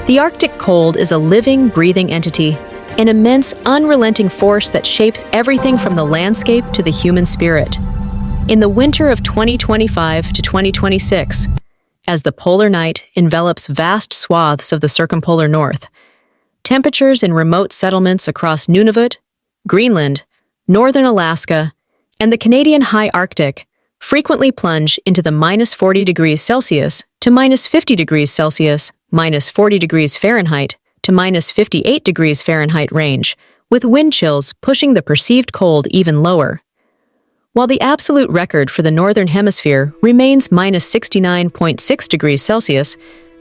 The Arctic cold is a living, breathing entity, an immense, unrelenting force that shapes everything from the landscape to the human spirit. In the winter of 2025 to 2026, as the polar night envelops vast swaths of the circumpolar north, temperatures in remote settlements across Nunavut, Greenland, northern Alaska, and the Canadian high Arctic frequently plunge into the -40 degrees Celsius to -50 degrees Celsius, -40 degrees Fahrenheit to -58 degrees Fahrenheit range, with wind chills pushing the perceived cold even lower. While the absolute record for the Northern Hemisphere remains -69.6 degrees Celsius,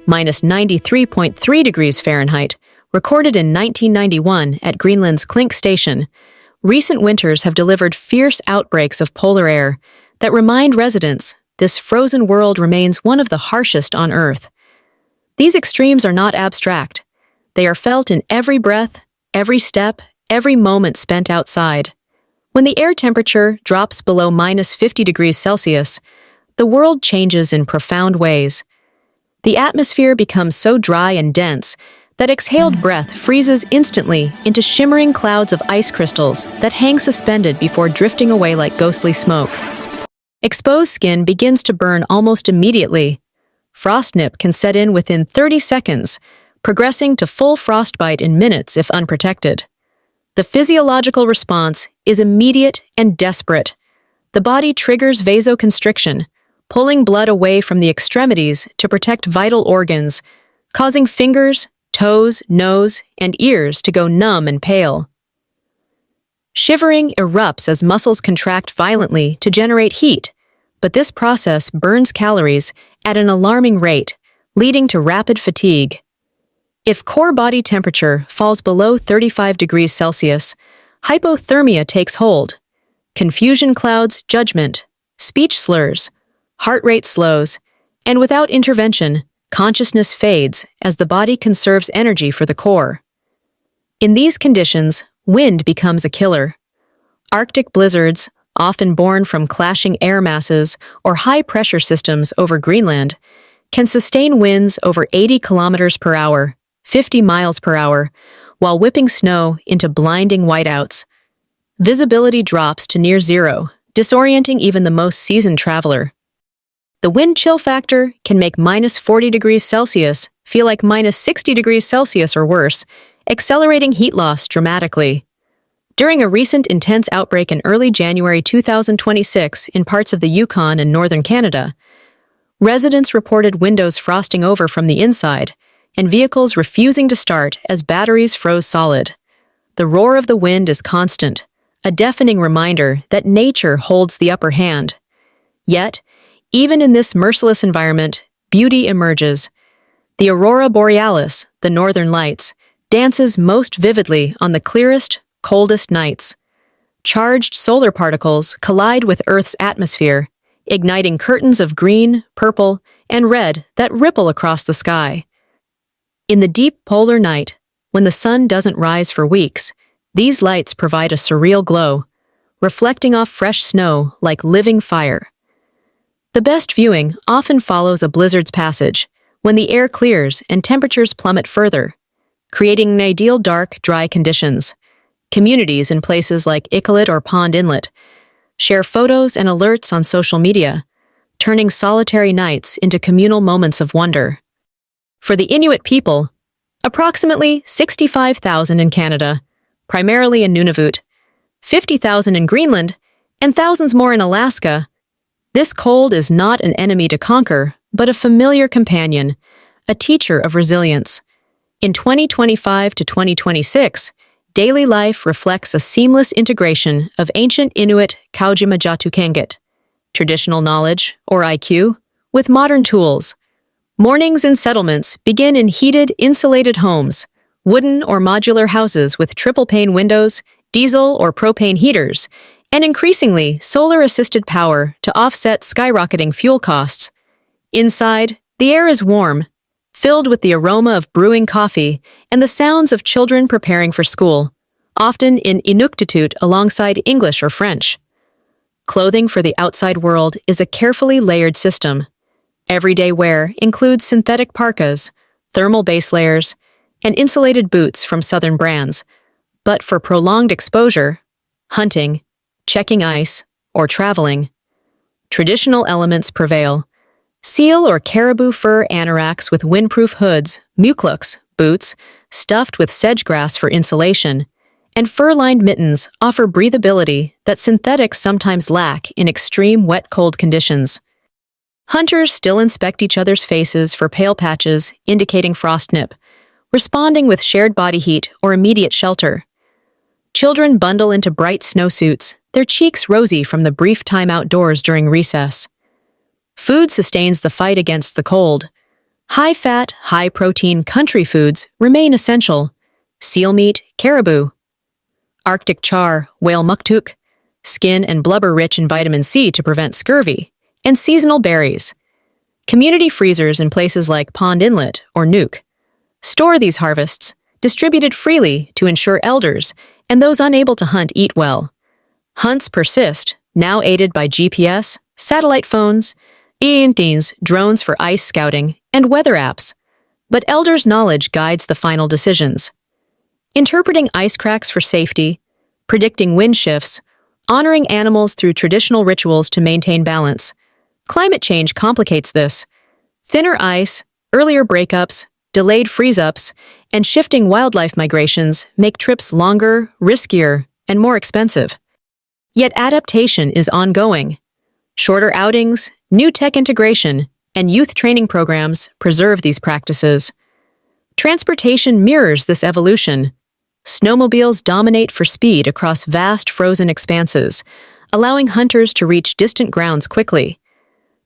-93.3 degrees Fahrenheit, recorded in 1991 at Greenland's Klink Station, recent winters have delivered fierce outbreaks of polar air that remind residents this frozen world remains one of the harshest on Earth. These extremes are not abstract. They are felt in every breath, every step, every moment spent outside. When the air temperature drops below -50 degrees Celsius, the world changes in profound ways. The atmosphere becomes so dry and dense that exhaled breath freezes instantly into shimmering clouds of ice crystals that hang suspended before drifting away like ghostly smoke. Exposed skin begins to burn almost immediately. Frostnip can set in within 30 seconds, progressing to full frostbite in minutes if unprotected. The physiological response is immediate and desperate. The body triggers vasoconstriction, pulling blood away from the extremities to protect vital organs, causing fingers, toes, nose, and ears to go numb and pale. Shivering erupts as muscles contract violently to generate heat, but this process burns calories at an alarming rate, leading to rapid fatigue. If core body temperature falls below 35 degrees Celsius, hypothermia takes hold. Confusion clouds judgment, speech slurs, heart rate slows, and without intervention, consciousness fades as the body conserves energy for the core. In these conditions, wind becomes a killer. Arctic blizzards, often born from clashing air masses or high-pressure systems over Greenland, can sustain winds over 80 kilometers per hour, 50 miles per hour, while whipping snow into blinding whiteouts. Visibility drops to near zero, disorienting even the most seasoned traveler. The wind chill factor can make -40 degrees Celsius feel like -60 degrees Celsius or worse, accelerating heat loss dramatically. During a recent intense outbreak in early January 2026 in parts of the Yukon and northern Canada, residents reported windows frosting over from the inside and vehicles refusing to start as batteries froze solid. The roar of the wind is constant, a deafening reminder that nature holds the upper hand. Yet, even in this merciless environment, beauty emerges. The aurora borealis, the northern lights, dances most vividly on the clearest, coldest nights. Charged solar particles collide with Earth's atmosphere, igniting curtains of green, purple, and red that ripple across the sky. In the deep polar night, when the sun doesn't rise for weeks, these lights provide a surreal glow, reflecting off fresh snow like living fire. The best viewing often follows a blizzard's passage, when the air clears and temperatures plummet further, creating ideal dark, dry conditions. Communities in places like Iqaluit or Pond Inlet share photos and alerts on social media, turning solitary nights into communal moments of wonder. For the Inuit people, approximately 65,000 in Canada, primarily in Nunavut, 50,000 in Greenland, and thousands more in Alaska, this cold is not an enemy to conquer, but a familiar companion, a teacher of resilience. In 2025 to 2026, daily life reflects a seamless integration of ancient Inuit Kaujimajatukanget, traditional knowledge, or IQ, with modern tools. Mornings in settlements begin in heated, insulated homes, wooden or modular houses with triple-pane windows, diesel or propane heaters, and increasingly solar-assisted power to offset skyrocketing fuel costs. Inside, the air is warm, filled with the aroma of brewing coffee and the sounds of children preparing for school, often in Inuktitut alongside English or French. Clothing for the outside world is a carefully layered system. Everyday wear includes synthetic parkas, thermal base layers, and insulated boots from southern brands. But for prolonged exposure, hunting, checking ice, or traveling, traditional elements prevail. Seal or caribou fur anoraks with windproof hoods, mukluks, boots, stuffed with sedge grass for insulation, and fur-lined mittens offer breathability that synthetics sometimes lack in extreme wet-cold conditions. Hunters still inspect each other's faces for pale patches indicating frost nip, responding with shared body heat or immediate shelter. Children bundle into bright snowsuits, their cheeks rosy from the brief time outdoors during recess. Food sustains the fight against the cold. High-fat, high-protein country foods remain essential. Seal meat, caribou. Arctic char, whale muktuk, skin and blubber rich in vitamin C to prevent scurvy, and seasonal berries. Community freezers in places like Pond Inlet or Nuuk store these harvests, distributed freely to ensure elders and those unable to hunt eat well. Hunts persist, now aided by GPS, satellite phones, drones for ice scouting, and weather apps. But elders' knowledge guides the final decisions. Interpreting ice cracks for safety, predicting wind shifts, honoring animals through traditional rituals to maintain balance. Climate change complicates this. Thinner ice, earlier breakups, delayed freeze-ups, and shifting wildlife migrations make trips longer, riskier, and more expensive. Yet adaptation is ongoing. Shorter outings, new tech integration, and youth training programs preserve these practices. Transportation mirrors this evolution. Snowmobiles dominate for speed across vast frozen expanses, allowing hunters to reach distant grounds quickly.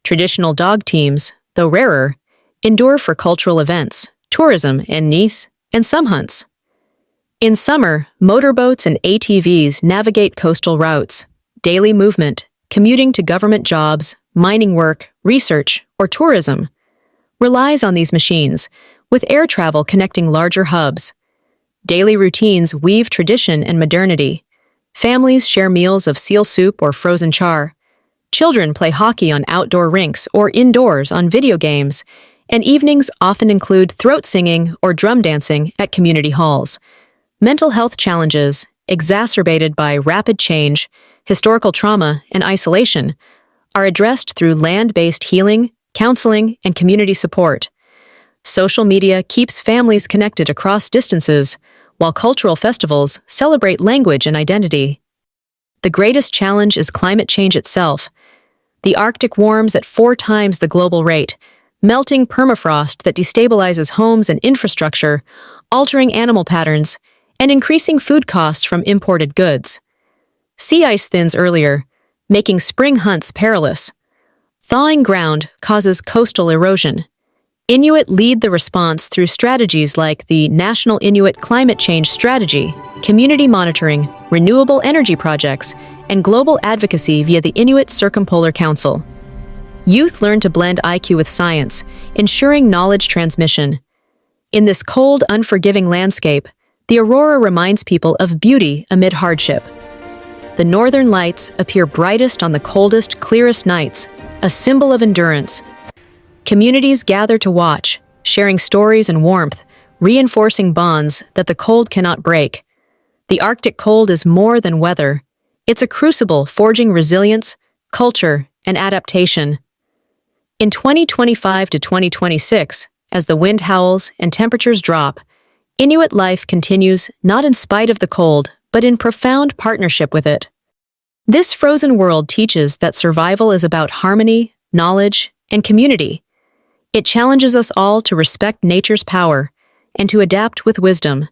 Traditional dog teams, though rarer, endure for cultural events, tourism, and some hunts. In summer, motorboats and ATVs navigate coastal routes. Daily movement, commuting to government jobs, mining work, research, or tourism, relies on these machines, with air travel connecting larger hubs. Daily routines weave tradition and modernity. Families share meals of seal soup or frozen char. Children play hockey on outdoor rinks or indoors on video games, and evenings often include throat singing or drum dancing at community halls. Mental health challenges, exacerbated by rapid change, historical trauma, and isolation, are addressed through land-based healing, counseling, and community support. Social media keeps families connected across distances, while cultural festivals celebrate language and identity. The greatest challenge is climate change itself. The Arctic warms at 4 times the global rate, melting permafrost that destabilizes homes and infrastructure, altering animal patterns, and increasing food costs from imported goods. Sea ice thins earlier, making spring hunts perilous. Thawing ground causes coastal erosion. Inuit lead the response through strategies like the National Inuit Climate Change Strategy, community monitoring, renewable energy projects, and global advocacy via the Inuit Circumpolar Council. Youth learn to blend IQ with science, ensuring knowledge transmission. In this cold, unforgiving landscape, the aurora reminds people of beauty amid hardship. The northern lights appear brightest on the coldest, clearest nights, a symbol of endurance. Communities gather to watch, sharing stories and warmth, reinforcing bonds that the cold cannot break. The Arctic cold is more than weather. It's a crucible forging resilience, culture, and adaptation. In 2025 to 2026, as the wind howls and temperatures drop, Inuit life continues not in spite of the cold, but in profound partnership with it. This frozen world teaches that survival is about harmony, knowledge, and community. It challenges us all to respect nature's power and to adapt with wisdom.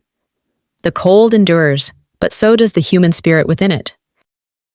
The cold endures, but so does the human spirit within it.